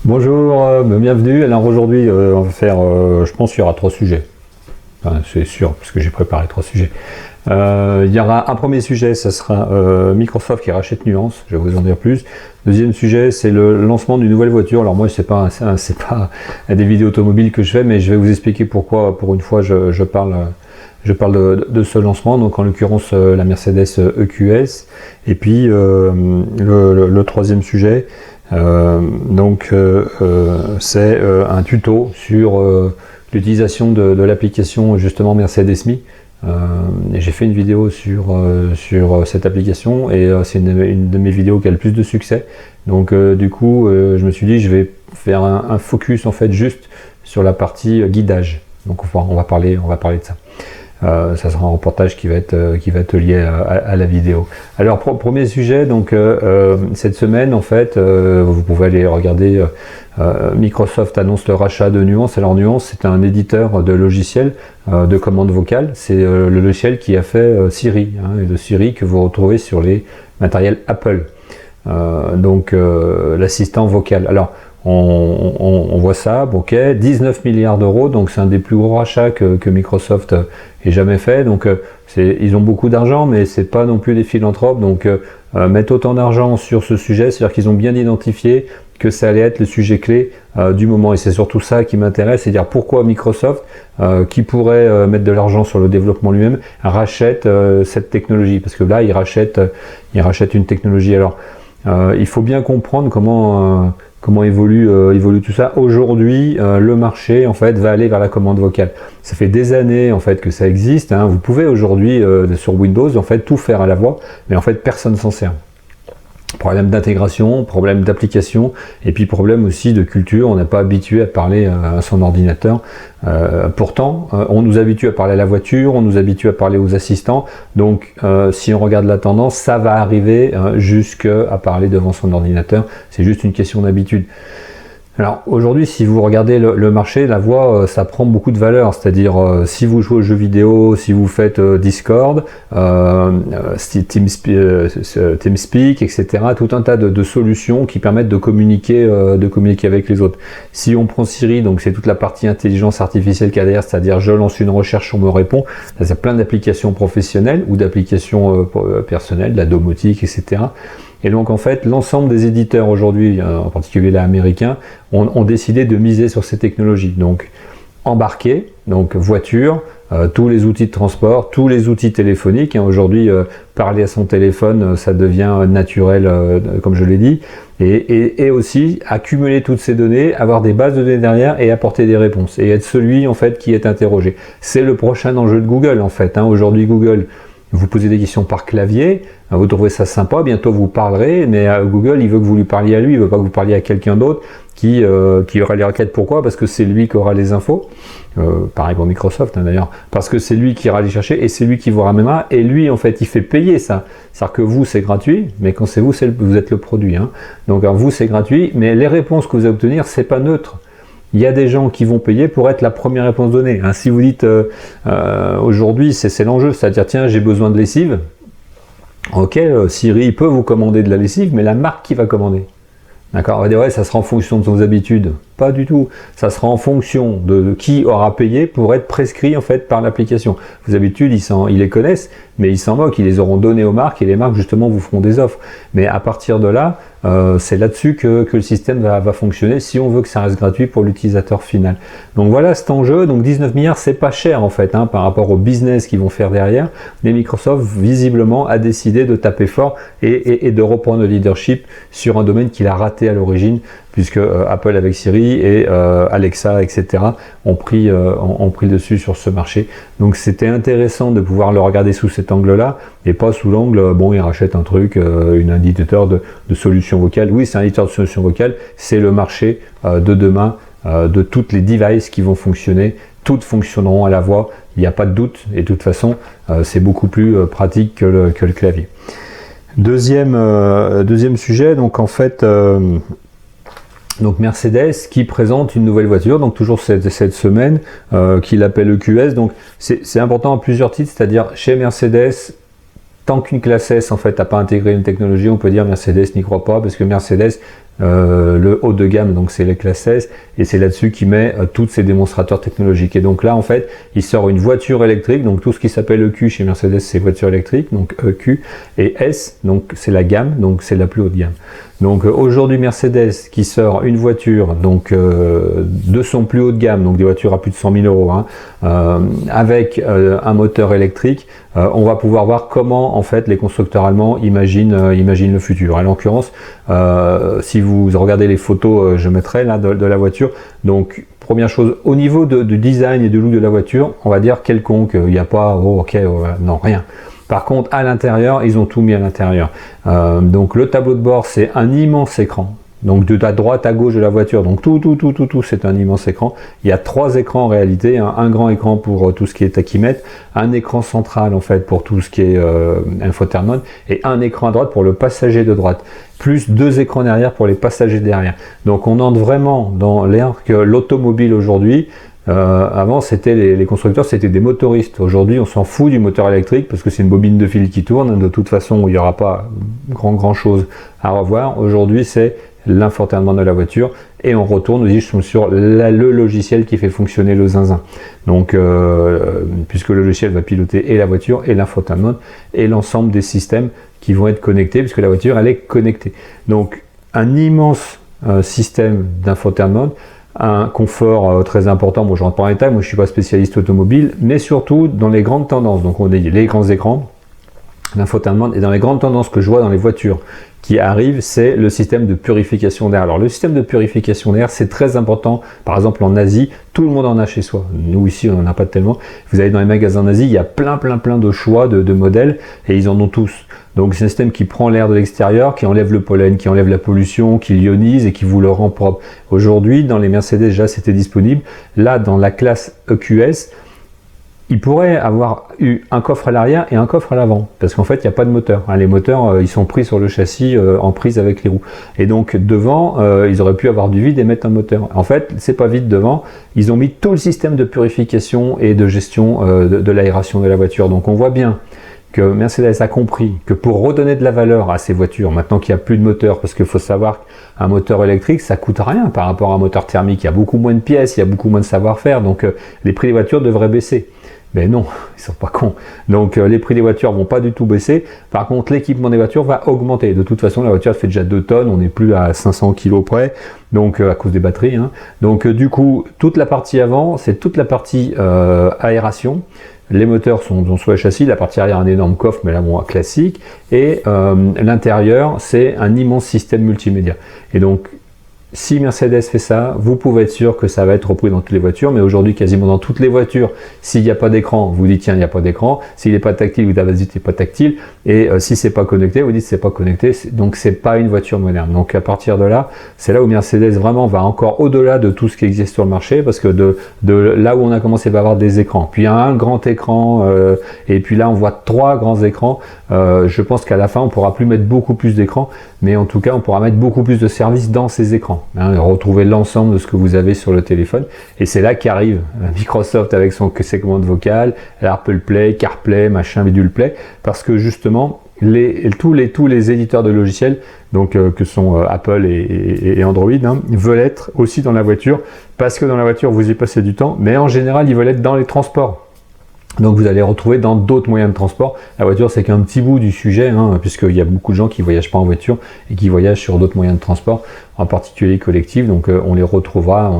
Bonjour, bienvenue. Alors aujourd'hui, on va faire, je pense qu'il y aura 3 sujets. Enfin, c'est sûr, parce que j'ai préparé 3 sujets. Il y aura un premier sujet, ça sera Microsoft qui rachète Nuance, je vais vous en dire plus. Deuxième sujet, c'est le lancement d'une nouvelle voiture. Alors moi, c'est pas des vidéos automobiles que je fais, mais je vais vous expliquer pourquoi, pour une fois, je parle de ce lancement, donc en l'occurrence la Mercedes EQS. Et puis le troisième sujet, c'est un tuto sur l'utilisation de l'application justement Mercedes Me. J'ai fait une vidéo sur cette application et c'est une de mes vidéos qui a le plus de succès. Donc du coup, je me suis dit je vais faire un focus en fait juste sur la partie guidage. Donc on va parler de ça. Ça sera un reportage qui va être lié à la vidéo. Alors premier sujet, donc cette semaine en fait, vous pouvez aller regarder. Microsoft annonce le rachat de Nuance. Alors Nuance, c'est un éditeur de logiciels de commande vocale. C'est le logiciel qui a fait Siri, et le Siri que vous retrouvez sur les matériels Apple. L'assistant vocal. Alors on voit ça, ok, 19 milliards d'euros, donc c'est un des plus gros rachats que Microsoft ait jamais fait. Donc ils ont beaucoup d'argent, mais c'est pas non plus des philanthropes. Donc mettre autant d'argent sur ce sujet, c'est-à-dire qu'ils ont bien identifié que ça allait être le sujet clé du moment. Et c'est surtout ça qui m'intéresse, c'est-à-dire pourquoi Microsoft, qui pourrait mettre de l'argent sur le développement lui-même, rachète cette technologie. Parce que là, il rachète une technologie. Alors, il faut bien comprendre comment évolue tout ça. Aujourd'hui, le marché en fait va aller vers la commande vocale. Ça fait des années en fait que ça existe. Vous pouvez aujourd'hui sur Windows en fait tout faire à la voix, mais en fait personne s'en sert. Problème d'intégration, problème d'application, et puis problème aussi de culture. On n'est pas habitué à parler à son ordinateur. Pourtant, on nous habitue à parler à la voiture, on nous habitue à parler aux assistants. Donc, si on regarde la tendance, ça va arriver jusqu'à parler devant son ordinateur. C'est juste une question d'habitude. Alors aujourd'hui, si vous regardez le marché, la voix, ça prend beaucoup de valeur. C'est-à-dire, si vous jouez aux jeux vidéo, si vous faites Discord, TeamSpeak, etc., tout un tas de solutions qui permettent de communiquer avec les autres. Si on prend Siri, donc c'est toute la partie intelligence artificielle qu'il y a derrière, c'est-à-dire je lance une recherche, on me répond. Ça, c'est plein d'applications professionnelles ou d'applications personnelles, de la domotique, etc. Et donc en fait, l'ensemble des éditeurs aujourd'hui, en particulier les américains, ont décidé de miser sur ces technologies. Donc embarquer, donc voiture, tous les outils de transport, tous les outils téléphoniques. Aujourd'hui, parler à son téléphone, ça devient naturel, comme je l'ai dit. Et aussi accumuler toutes ces données, avoir des bases de données derrière et apporter des réponses. Et être celui en fait qui est interrogé. C'est le prochain enjeu de Google en fait. Aujourd'hui, Google, vous posez des questions par clavier, vous trouvez ça sympa, bientôt vous parlerez, mais Google, il veut que vous lui parliez à lui, il veut pas que vous parliez à quelqu'un d'autre qui aura les requêtes. Pourquoi? Parce que c'est lui qui aura les infos. Pareil pour Microsoft d'ailleurs, parce que c'est lui qui ira les chercher et c'est lui qui vous ramènera, et lui en fait il fait payer ça. C'est-à-dire que vous c'est gratuit, mais quand c'est vous, vous êtes le produit. Donc alors, vous c'est gratuit, mais les réponses que vous allez obtenir, c'est pas neutre. Il y a des gens qui vont payer pour être la première réponse donnée. Si vous dites aujourd'hui, c'est l'enjeu, c'est-à-dire tiens, j'ai besoin de lessive. Ok, Siri peut vous commander de la lessive, mais la marque qui va commander. D'accord, on va dire ouais, ça sera en fonction de vos habitudes. Pas du tout. Ça sera en fonction de qui aura payé pour être prescrit en fait par l'application. Vos habitudes, ils les connaissent, mais ils s'en moquent. Ils les auront données aux marques et les marques justement vous feront des offres. Mais à partir de là, c'est là-dessus que le système va fonctionner si on veut que ça reste gratuit pour l'utilisateur final. Donc voilà cet enjeu. Donc 19 milliards, c'est pas cher en fait par rapport au business qu'ils vont faire derrière. Mais Microsoft visiblement a décidé de taper fort et de reprendre le leadership sur un domaine qu'il a raté à l'origine, puisque Apple avec Siri et Alexa, etc. ont pris le dessus sur ce marché. Donc c'était intéressant de pouvoir le regarder sous cet angle-là, et pas sous l'angle, bon, ils rachètent un truc, un éditeur de solutions vocales. Oui, c'est un éditeur de solutions vocales, c'est le marché de demain, de toutes les devices qui vont fonctionner, toutes fonctionneront à la voix, il n'y a pas de doute, et de toute façon, c'est beaucoup plus pratique que le clavier. Deuxième sujet, donc en fait... Donc Mercedes qui présente une nouvelle voiture, donc toujours cette semaine, qu'il appelle EQS. Donc c'est important à plusieurs titres, c'est-à-dire chez Mercedes, tant qu'une classe S en fait n'a pas intégré une technologie, on peut dire Mercedes n'y croit pas, parce que Mercedes le haut de gamme, donc c'est les classes 16, et c'est là-dessus qu'il met tous ces démonstrateurs technologiques. Et donc là, en fait, il sort une voiture électrique, donc tout ce qui s'appelle EQ chez Mercedes, c'est voiture électrique, donc EQ, et S, donc c'est la gamme, donc c'est la plus haute gamme. Donc aujourd'hui, Mercedes qui sort une voiture donc de son plus haut de gamme, donc des voitures à plus de 100 000 euros, hein, avec un moteur électrique, on va pouvoir voir comment en fait les constructeurs allemands imaginent le futur. En l'occurrence, si vous regardez les photos, je mettrai là de la voiture. Donc première chose, au niveau de design et de look de la voiture, on va dire quelconque. Il n'y a pas, oh ok, non, rien. Par contre, à l'intérieur, ils ont tout mis à l'intérieur. Donc le tableau de bord, c'est un immense écran. Donc de la droite à gauche de la voiture, donc tout, c'est un immense écran. Il y a 3 écrans en réalité, hein. Un grand écran pour tout ce qui est tachymètre, un écran central en fait pour tout ce qui est infotainment, et un écran à droite pour le passager de droite, plus 2 écrans derrière pour les passagers derrière. Donc on entre vraiment dans l'ère que l'automobile aujourd'hui. Avant, c'était les constructeurs, c'était des motoristes. Aujourd'hui, on s'en fout du moteur électrique parce que c'est une bobine de fil qui tourne. De toute façon, il n'y aura pas grand chose à revoir. Aujourd'hui, c'est l'infotainment de la voiture et on retourne aussi sur le logiciel qui fait fonctionner le zinzin. Donc, puisque le logiciel va piloter et la voiture et l'infotainment et l'ensemble des systèmes qui vont être connectés puisque la voiture, elle est connectée. Donc, un immense système d'infotainment, un confort très important. Moi, je rentre pas en détail, moi je suis pas spécialiste automobile, mais surtout dans les grandes tendances. Donc on dit les grands écrans, l'infotainment, et dans les grandes tendances que je vois dans les voitures qui arrivent, c'est le système de purification d'air. Alors le système de purification d'air, c'est très important. Par exemple en Asie, tout le monde en a chez soi. Nous ici, on n'en a pas tellement. Vous allez dans les magasins en Asie, il y a plein de choix de modèles et ils en ont tous. Donc c'est un système qui prend l'air de l'extérieur, qui enlève le pollen, qui enlève la pollution, qui l'ionise et qui vous le rend propre. Aujourd'hui, dans les Mercedes, déjà c'était disponible. Là, dans la classe EQS, il pourrait avoir eu un coffre à l'arrière et un coffre à l'avant, parce qu'en fait, il n'y a pas de moteur. Les moteurs, ils sont pris sur le châssis, en prise avec les roues. Et donc, devant, ils auraient pu avoir du vide et mettre un moteur. En fait, c'est pas vide devant. Ils ont mis tout le système de purification et de gestion de l'aération de la voiture. Donc, on voit bien que Mercedes a compris que pour redonner de la valeur à ces voitures, maintenant qu'il n'y a plus de moteur, parce qu'il faut savoir qu'un moteur électrique, ça coûte rien par rapport à un moteur thermique. Il y a beaucoup moins de pièces, il y a beaucoup moins de savoir-faire, donc les prix des voitures devraient baisser. Mais non, ils sont pas cons. Donc les prix des voitures vont pas du tout baisser. Par contre, l'équipement des voitures va augmenter. De toute façon, la voiture fait déjà 2 tonnes, on n'est plus à 500 kg près, donc à cause des batteries. Hein. Donc du coup, toute la partie avant, c'est toute la partie aération. Les moteurs sont sur le châssis, la partie arrière un énorme coffre, mais là bon, classique. Et l'intérieur, c'est un immense système multimédia. Et donc, si Mercedes fait ça, vous pouvez être sûr que ça va être repris dans toutes les voitures, mais aujourd'hui quasiment dans toutes les voitures, s'il n'y a pas d'écran, vous dites tiens il n'y a pas d'écran, s'il n'est pas tactile, vous dites vas-y c'est pas tactile, et si c'est pas connecté, vous dites c'est pas connecté, donc c'est pas une voiture moderne. Donc à partir de là, c'est là où Mercedes vraiment va encore au-delà de tout ce qui existe sur le marché, parce que de là où on a commencé à avoir des écrans, puis un grand écran, et puis là on voit 3 grands écrans, je pense qu'à la fin on pourra plus mettre beaucoup plus d'écrans, mais en tout cas on pourra mettre beaucoup plus de services dans ces écrans. Retrouver l'ensemble de ce que vous avez sur le téléphone, et c'est là qu'arrive Microsoft avec ses commandes vocales, l'Apple Play, CarPlay, machin, bidule Play, parce que justement tous les éditeurs de logiciels, donc que sont Apple et Android, veulent être aussi dans la voiture, parce que dans la voiture vous y passez du temps, mais en général ils veulent être dans les transports. Donc vous allez retrouver dans d'autres moyens de transport. La voiture, c'est qu'un petit bout du sujet, puisqu'il y a beaucoup de gens qui ne voyagent pas en voiture et qui voyagent sur d'autres moyens de transport, en particulier collectifs. Donc on les retrouvera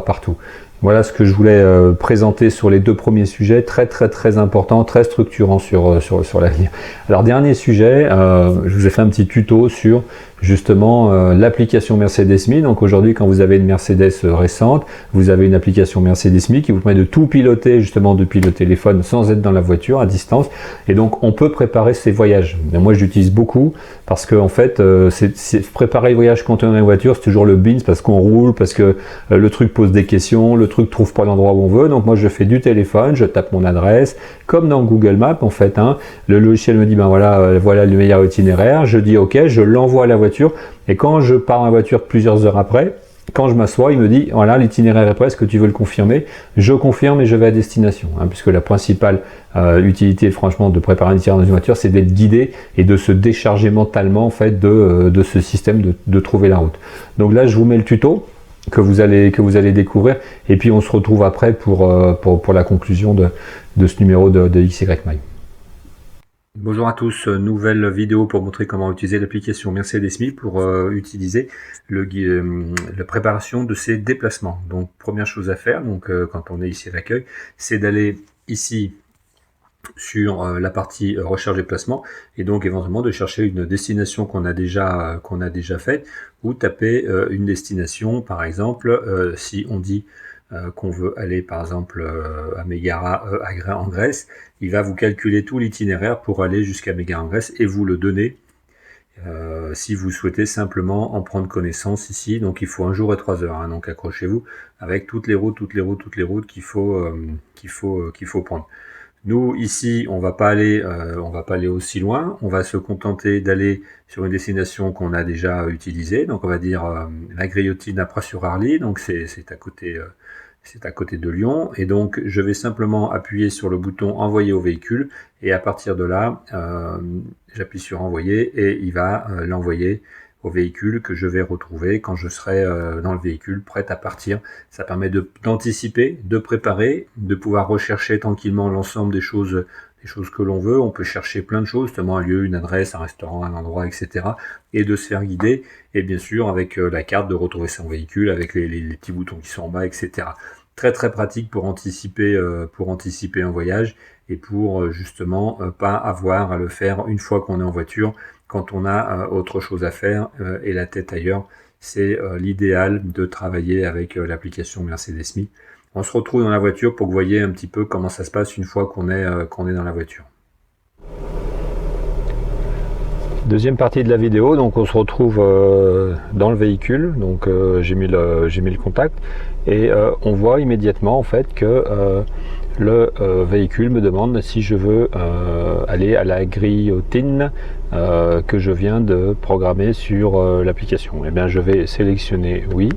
partout. Voilà ce que je voulais présenter sur les 2 premiers sujets, très importants, très structurants sur l'avenir. Alors dernier sujet, je vous ai fait un petit tuto sur justement l'application Mercedes Me. Donc aujourd'hui, quand vous avez une Mercedes récente, vous avez une application Mercedes Me qui vous permet de tout piloter, justement depuis le téléphone sans être dans la voiture à distance. Et donc on peut préparer ses voyages. Et moi j'utilise beaucoup parce que en fait, préparer les voyages quand on est dans la voiture, c'est toujours le beans parce qu'on roule, parce que le truc pose des questions, le truc trouve pas l'endroit où on veut. Donc moi je fais du téléphone, je tape mon adresse, comme dans Google Maps en fait. Le logiciel me dit ben voilà le meilleur itinéraire. Je dis ok, je l'envoie à la voiture. Et quand je pars en voiture plusieurs heures après, quand je m'assois, il me dit, voilà, l'itinéraire est prêt, est-ce que tu veux le confirmer? Je confirme et je vais à destination, hein, puisque la principale utilité, franchement, de préparer un itinéraire dans une voiture, c'est d'être guidé et de se décharger mentalement, en fait, de ce système de trouver la route. Donc là, je vous mets le tuto que vous allez découvrir, et puis on se retrouve après pour la conclusion de ce numéro de XYMiles. Bonjour à tous, nouvelle vidéo pour montrer comment utiliser l'application Mercedes-Me pour utiliser la préparation de ses déplacements. Donc première chose à faire, donc quand on est ici à l'accueil, c'est d'aller ici sur la partie recherche déplacement et donc éventuellement de chercher une destination qu'on a déjà faite ou taper une destination, par exemple si on dit qu'on veut aller par exemple à Mégara en Grèce, il va vous calculer tout l'itinéraire pour aller jusqu'à Mégara en Grèce et vous le donner si vous souhaitez simplement en prendre connaissance ici. Donc il faut 1 jour et 3 heures, hein, donc accrochez-vous avec toutes les routes qu'il faut prendre. Nous ici on va pas aller aussi loin, on va se contenter d'aller sur une destination qu'on a déjà utilisée, donc on va dire la Griottine à Pras-sur-Arly, donc c'est à côté de Lyon, et donc je vais simplement appuyer sur le bouton envoyer au véhicule, et à partir de là j'appuie sur envoyer et il va l'envoyer au véhicule que je vais retrouver quand je serai dans le véhicule prêt à partir. Ça permet d'anticiper, de préparer, de pouvoir rechercher tranquillement l'ensemble des choses que l'on veut. On peut chercher plein de choses, justement un lieu, une adresse, un restaurant, un endroit, etc. Et de se faire guider, et bien sûr avec la carte de retrouver son véhicule, avec les petits boutons qui sont en bas, etc. Très très pratique pour anticiper un voyage et pour justement pas avoir à le faire une fois qu'on est en voiture, quand on a autre chose à faire et la tête ailleurs. C'est l'idéal de travailler avec l'application Mercedes-Me. On se retrouve dans la voiture pour que vous voyez un petit peu comment ça se passe une fois qu'on est dans la voiture. Deuxième partie de la vidéo, donc on se retrouve dans le véhicule, donc j'ai mis le contact et on voit immédiatement en fait que le véhicule me demande si je veux aller à la Griottine que je viens de programmer sur l'application. Et bien je vais sélectionner oui.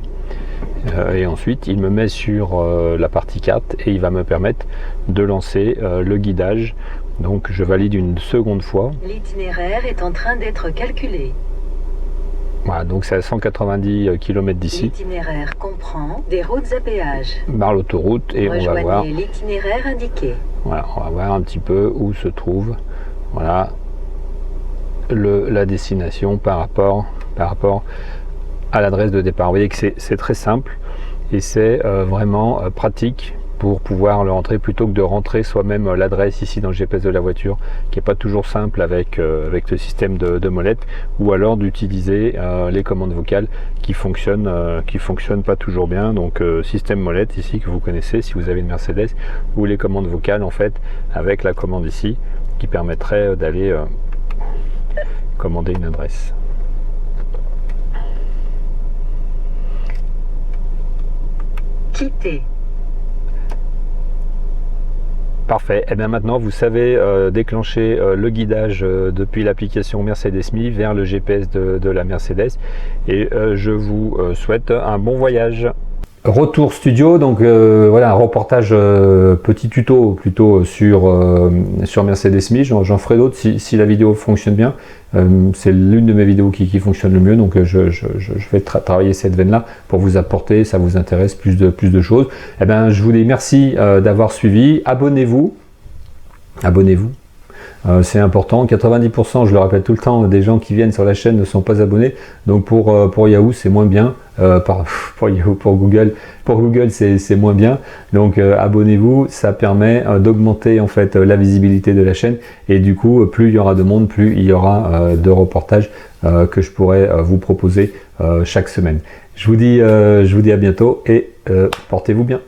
Et ensuite il me met sur la partie carte et il va me permettre de lancer le guidage. Donc je valide une seconde fois. L'itinéraire est en train d'être calculé. Voilà, donc c'est à 190 km d'ici. L'itinéraire comprend des routes à péage. Par l'autoroute et on va voir l'itinéraire indiqué. Voilà, on va voir un petit peu où se trouve voilà la destination par rapport à l'adresse de départ. Vous voyez que c'est très simple et c'est vraiment pratique pour pouvoir le rentrer plutôt que de rentrer soi-même l'adresse ici dans le GPS de la voiture, qui n'est pas toujours simple avec le système de molette, ou alors d'utiliser les commandes vocales qui fonctionnent pas toujours bien. Donc système molette ici que vous connaissez si vous avez une Mercedes, ou les commandes vocales en fait avec la commande ici qui permettrait d'aller commander une adresse. Quitter. Parfait, et bien maintenant vous savez déclencher le guidage depuis l'application Mercedes-Me vers le GPS de la Mercedes, et je vous souhaite un bon voyage. Retour studio, donc voilà un reportage, petit tuto plutôt sur Mercedes-Me. J'en ferai d'autres si la vidéo fonctionne bien. C'est l'une de mes vidéos qui fonctionne le mieux, donc je vais travailler cette veine là pour vous apporter, ça vous intéresse, plus de choses. Et ben je vous dis merci d'avoir suivi, abonnez-vous, c'est important. 90%, je le répète tout le temps, des gens qui viennent sur la chaîne ne sont pas abonnés, donc pour Yahoo c'est moins bien, pour Google c'est moins bien, donc abonnez-vous, ça permet d'augmenter en fait la visibilité de la chaîne, et du coup plus il y aura de monde, plus il y aura de reportages que je pourrai vous proposer chaque semaine. Je vous dis à bientôt et portez-vous bien.